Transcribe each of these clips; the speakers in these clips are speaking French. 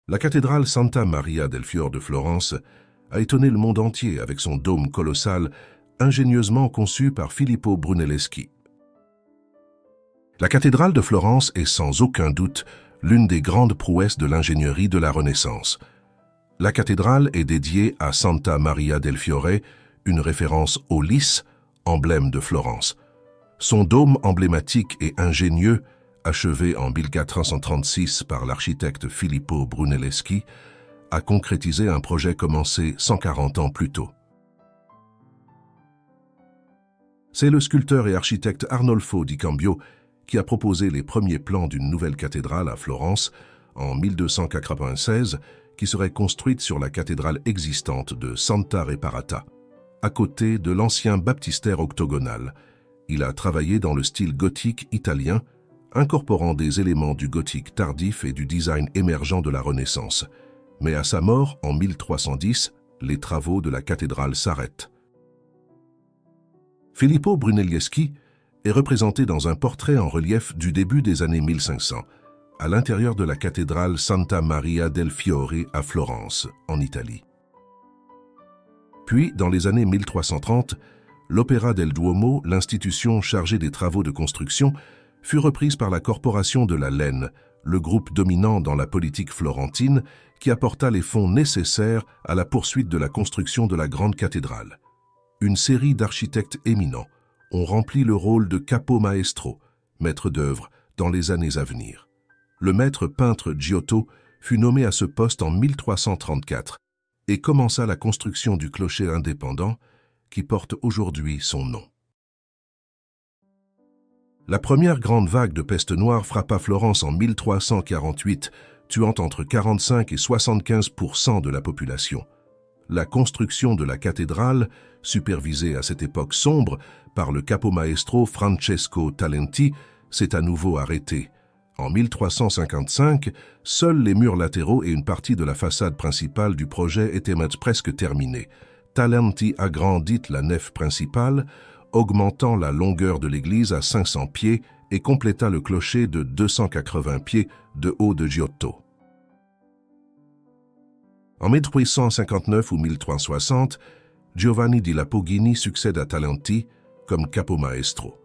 La cathédrale Santa Maria del Fiore de Florence a étonné le monde entier avec son dôme colossal ingénieusement conçu par Filippo Brunelleschi. La cathédrale de Florence est sans aucun doute l'une des grandes prouesses de l'ingénierie de la Renaissance. La cathédrale est dédiée à Santa Maria del Fiore, une référence au lys, emblème de Florence. Son dôme emblématique et ingénieux, achevé en 1436 par l'architecte Filippo Brunelleschi, a concrétisé un projet commencé 140 ans plus tôt. C'est le sculpteur et architecte Arnolfo di Cambio qui a proposé les premiers plans d'une nouvelle cathédrale à Florence en 1296, qui serait construite sur la cathédrale existante de Santa Reparata, à côté de l'ancien baptistère octogonal. Il a travaillé dans le style gothique italien, incorporant des éléments du gothique tardif et du design émergent de la Renaissance. Mais à sa mort, en 1310, les travaux de la cathédrale s'arrêtent. Filippo Brunelleschi est représenté dans un portrait en relief du début des années 1500, à l'intérieur de la cathédrale Santa Maria del Fiore à Florence, en Italie. Puis, dans les années 1330, l'Opera del Duomo, l'institution chargée des travaux de construction, fut reprise par la Corporation de la Laine, le groupe dominant dans la politique florentine qui apporta les fonds nécessaires à la poursuite de la construction de la grande cathédrale. Une série d'architectes éminents ont rempli le rôle de capo maestro, maître d'œuvre, dans les années à venir. Le maître peintre Giotto fut nommé à ce poste en 1334 et commença la construction du clocher indépendant qui porte aujourd'hui son nom. La première grande vague de peste noire frappa Florence en 1348, tuant entre 45 et 75% de la population. La construction de la cathédrale, supervisée à cette époque sombre par le capomaestro Francesco Talenti, s'est à nouveau arrêtée. En 1355, seuls les murs latéraux et une partie de la façade principale du projet étaient presque terminés. Talenti agrandit la nef principale, augmentant la longueur de l'église à 500 pieds et compléta le clocher de 280 pieds de haut de Giotto. En 1359 ou 1360, Giovanni di Lapoghini succède à Talenti comme capomaestro.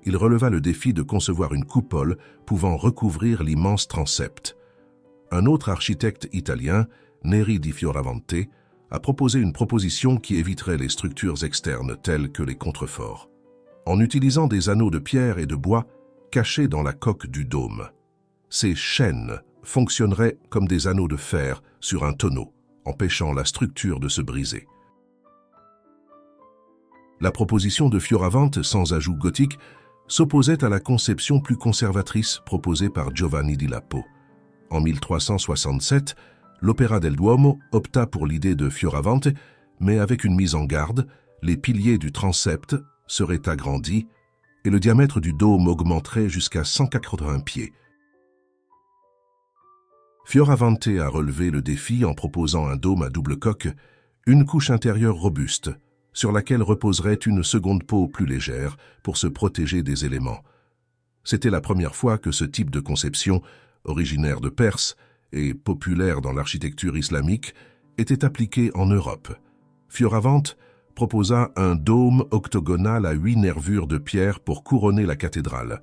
Il releva le défi de concevoir une coupole pouvant recouvrir l'immense transept. Un autre architecte italien, Neri di Fioravante, a proposé une proposition qui éviterait les structures externes telles que les contreforts, en utilisant des anneaux de pierre et de bois cachés dans la coque du dôme. Ces chaînes fonctionneraient comme des anneaux de fer sur un tonneau, empêchant la structure de se briser. La proposition de Fioravante, sans ajout gothique, s'opposait à la conception plus conservatrice proposée par Giovanni di Lapo. En 1367, l'Opera del Duomo opta pour l'idée de Fioravante, mais avec une mise en garde, les piliers du transept seraient agrandis et le diamètre du dôme augmenterait jusqu'à 180 pieds. Fioravante a relevé le défi en proposant un dôme à double coque, une couche intérieure robuste, sur laquelle reposerait une seconde peau plus légère pour se protéger des éléments. C'était la première fois que ce type de conception, originaire de Perse et populaire dans l'architecture islamique, était appliqué en Europe. Fioravante proposa un dôme octogonal à 8 nervures de pierre pour couronner la cathédrale.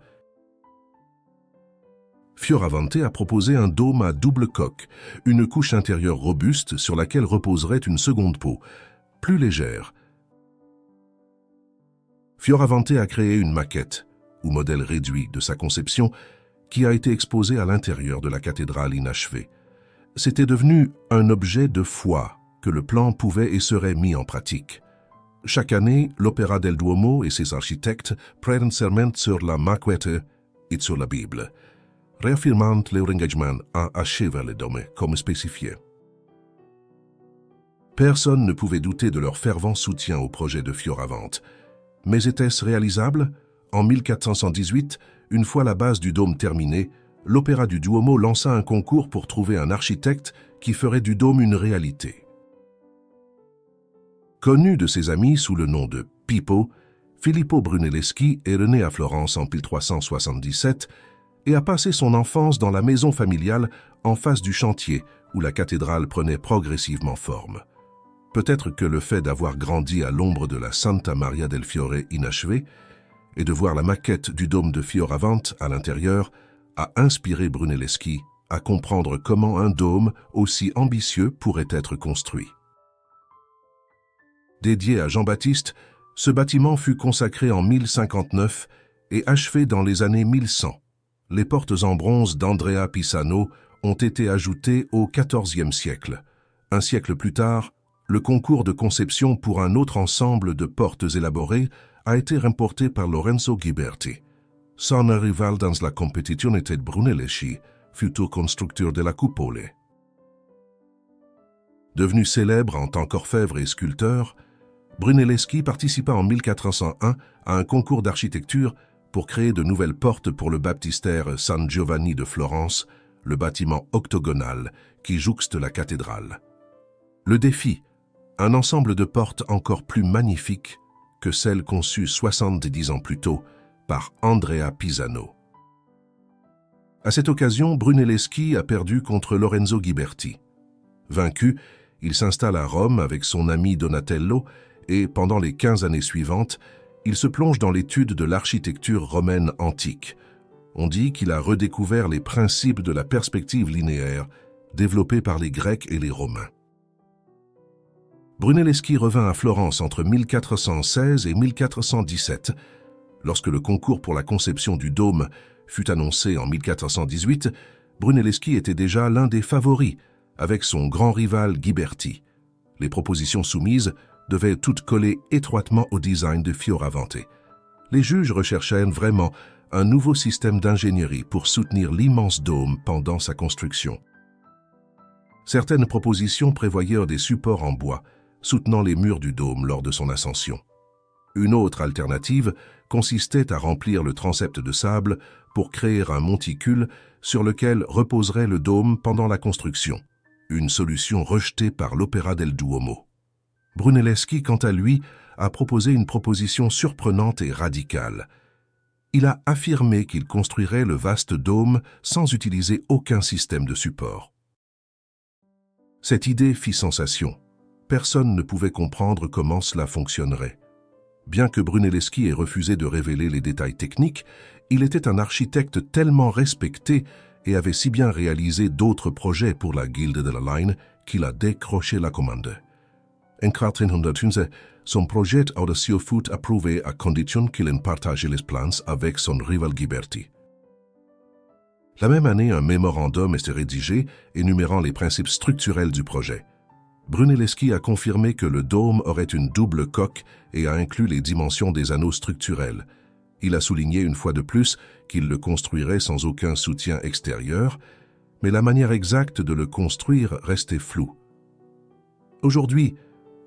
Fioravante a proposé un dôme à double coque, une couche intérieure robuste sur laquelle reposerait une seconde peau, plus légère. Fioravante a créé une maquette, ou modèle réduit de sa conception, qui a été exposée à l'intérieur de la cathédrale inachevée. C'était devenu un objet de foi que le plan pouvait et serait mis en pratique. Chaque année, l'Opera del Duomo et ses architectes prennent serment sur la maquette et sur la Bible, réaffirmant leur engagement à achever le dôme comme spécifié. Personne ne pouvait douter de leur fervent soutien au projet de Fioravante. Mais était-ce réalisable? En 1418, une fois la base du dôme terminée, l'Opéra du Duomo lança un concours pour trouver un architecte qui ferait du dôme une réalité. Connu de ses amis sous le nom de Pippo, Filippo Brunelleschi est né à Florence en 1377 et a passé son enfance dans la maison familiale en face du chantier où la cathédrale prenait progressivement forme. Peut-être que le fait d'avoir grandi à l'ombre de la Santa Maria del Fiore inachevée et de voir la maquette du dôme de Fioravante à l'intérieur a inspiré Brunelleschi à comprendre comment un dôme aussi ambitieux pourrait être construit. Dédié à Jean-Baptiste, ce bâtiment fut consacré en 1059 et achevé dans les années 1100. Les portes en bronze d'Andrea Pisano ont été ajoutées au XIVe siècle. Un siècle plus tard, le concours de conception pour un autre ensemble de portes élaborées a été remporté par Lorenzo Ghiberti. Son rival dans la compétition était Brunelleschi, futur constructeur de la coupole. Devenu célèbre en tant qu'orfèvre et sculpteur, Brunelleschi participa en 1401 à un concours d'architecture pour créer de nouvelles portes pour le baptistère San Giovanni de Florence, le bâtiment octogonal qui jouxte la cathédrale. Le défi, un ensemble de portes encore plus magnifiques que celles conçues 70 ans plus tôt par Andrea Pisano. À cette occasion, Brunelleschi a perdu contre Lorenzo Ghiberti. Vaincu, il s'installe à Rome avec son ami Donatello et, pendant les 15 années suivantes, il se plonge dans l'étude de l'architecture romaine antique. On dit qu'il a redécouvert les principes de la perspective linéaire développés par les Grecs et les Romains. Brunelleschi revint à Florence entre 1416 et 1417. Lorsque le concours pour la conception du dôme fut annoncé en 1418, Brunelleschi était déjà l'un des favoris, avec son grand rival Ghiberti. Les propositions soumises devaient toutes coller étroitement au design de Fioravante. Les juges recherchaient vraiment un nouveau système d'ingénierie pour soutenir l'immense dôme pendant sa construction. Certaines propositions prévoyaient des supports en bois, soutenant les murs du dôme lors de son ascension. Une autre alternative consistait à remplir le transept de sable pour créer un monticule sur lequel reposerait le dôme pendant la construction, une solution rejetée par l'Opéra del Duomo. Brunelleschi, quant à lui, a proposé une proposition surprenante et radicale. Il a affirmé qu'il construirait le vaste dôme sans utiliser aucun système de support. Cette idée fit sensation. Personne ne pouvait comprendre comment cela fonctionnerait. Bien que Brunelleschi ait refusé de révéler les détails techniques, il était un architecte tellement respecté et avait si bien réalisé d'autres projets pour la Guilde de la Line qu'il a décroché la commande. En 1411, son projet audacieux fut approuvé à condition qu'il en partageait les plans avec son rival Ghiberti. La même année, un mémorandum était rédigé énumérant les principes structurels du projet. Brunelleschi a confirmé que le dôme aurait une double coque et a inclus les dimensions des anneaux structurels. Il a souligné une fois de plus qu'il le construirait sans aucun soutien extérieur, mais la manière exacte de le construire restait floue. Aujourd'hui,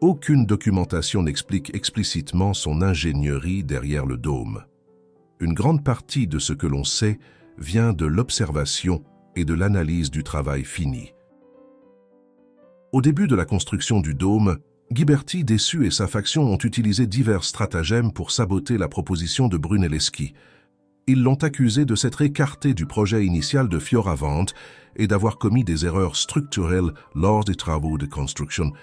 aucune documentation n'explique explicitement son ingénierie derrière le dôme. Une grande partie de ce que l'on sait vient de l'observation et de l'analyse du travail fini. Au début de la construction du dôme, Ghiberti, déçu, et sa faction ont utilisé divers stratagèmes pour saboter la proposition de Brunelleschi. Ils l'ont accusé de s'être écarté du projet initial de Fioravante et d'avoir commis des erreurs structurelles lors des travaux de construction.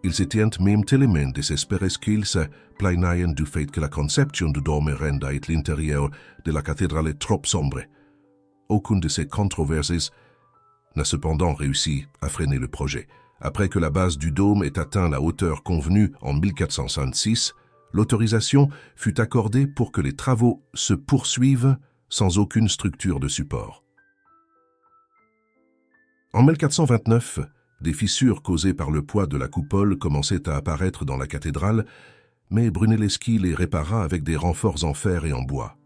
Ils étaient même tellement désespérés qu'ils se plaignaient du fait que la conception du dôme rendait l'intérieur de la cathédrale trop sombre. Aucune de ces controverses n'a cependant réussi à freiner le projet. Après que la base du dôme ait atteint la hauteur convenue en 1456, l'autorisation fut accordée pour que les travaux se poursuivent sans aucune structure de support. En 1429, des fissures causées par le poids de la coupole commençaient à apparaître dans la cathédrale, mais Brunelleschi les répara avec des renforts en fer et en bois.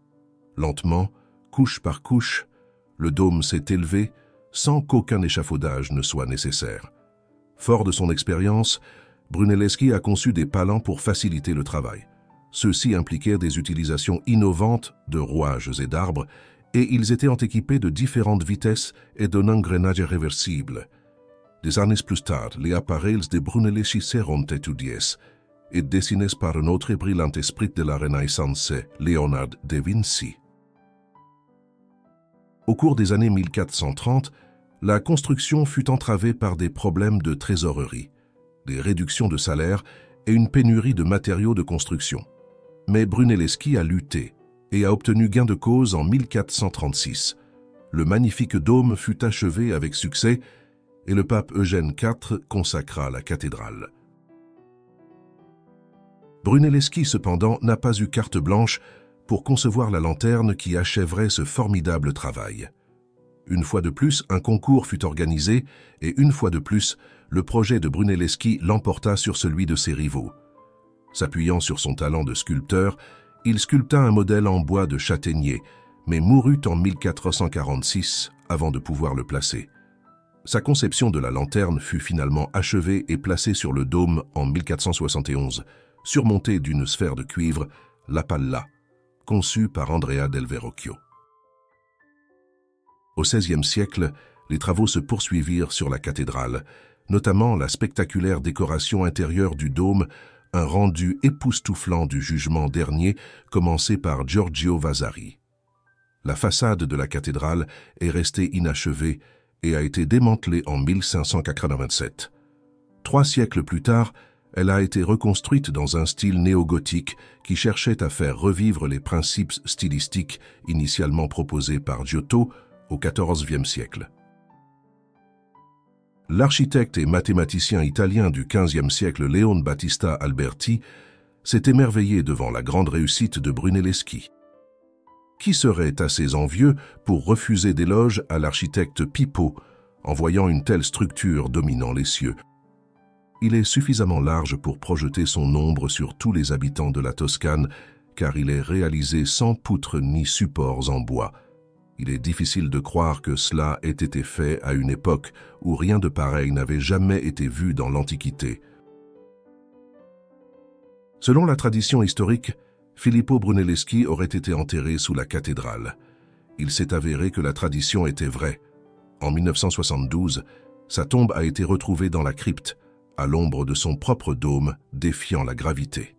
Lentement, couche par couche, le dôme s'est élevé sans qu'aucun échafaudage ne soit nécessaire. Fort de son expérience, Brunelleschi a conçu des palans pour faciliter le travail. Ceux-ci impliquèrent des utilisations innovantes de rouages et d'arbres, et ils étaient équipés de différentes vitesses et d'un engrenage réversible. Des années plus tard, les appareils de Brunelleschi seront étudiés et dessinés par un autre brillant esprit de la Renaissance, Léonard de Vinci. Au cours des années 1430, La construction fut entravée par des problèmes de trésorerie, des réductions de salaire et une pénurie de matériaux de construction. Mais Brunelleschi a lutté et a obtenu gain de cause en 1436. Le magnifique dôme fut achevé avec succès et le pape Eugène IV consacra la cathédrale. Brunelleschi, cependant, n'a pas eu carte blanche pour concevoir la lanterne qui achèverait ce formidable travail. Une fois de plus, un concours fut organisé et une fois de plus, le projet de Brunelleschi l'emporta sur celui de ses rivaux. S'appuyant sur son talent de sculpteur, il sculpta un modèle en bois de châtaignier, mais mourut en 1446 avant de pouvoir le placer. Sa conception de la lanterne fut finalement achevée et placée sur le dôme en 1471, surmontée d'une sphère de cuivre, la palla, conçue par Andrea del Verrocchio. Au XVIe siècle, les travaux se poursuivirent sur la cathédrale, notamment la spectaculaire décoration intérieure du dôme, un rendu époustouflant du jugement dernier commencé par Giorgio Vasari. La façade de la cathédrale est restée inachevée et a été démantelée en 1587. 3 siècles plus tard, elle a été reconstruite dans un style néo-gothique qui cherchait à faire revivre les principes stylistiques initialement proposés par Giotto au XIVe siècle. L'architecte et mathématicien italien du XVe siècle Leon Battista Alberti s'est émerveillé devant la grande réussite de Brunelleschi. Qui serait assez envieux pour refuser d'éloges à l'architecte Pippo en voyant une telle structure dominant les cieux? Il est suffisamment large pour projeter son ombre sur tous les habitants de la Toscane, car il est réalisé sans poutres ni supports en bois. Il est difficile de croire que cela ait été fait à une époque où rien de pareil n'avait jamais été vu dans l'Antiquité. Selon la tradition historique, Filippo Brunelleschi aurait été enterré sous la cathédrale. Il s'est avéré que la tradition était vraie. En 1972, sa tombe a été retrouvée dans la crypte, à l'ombre de son propre dôme, défiant la gravité.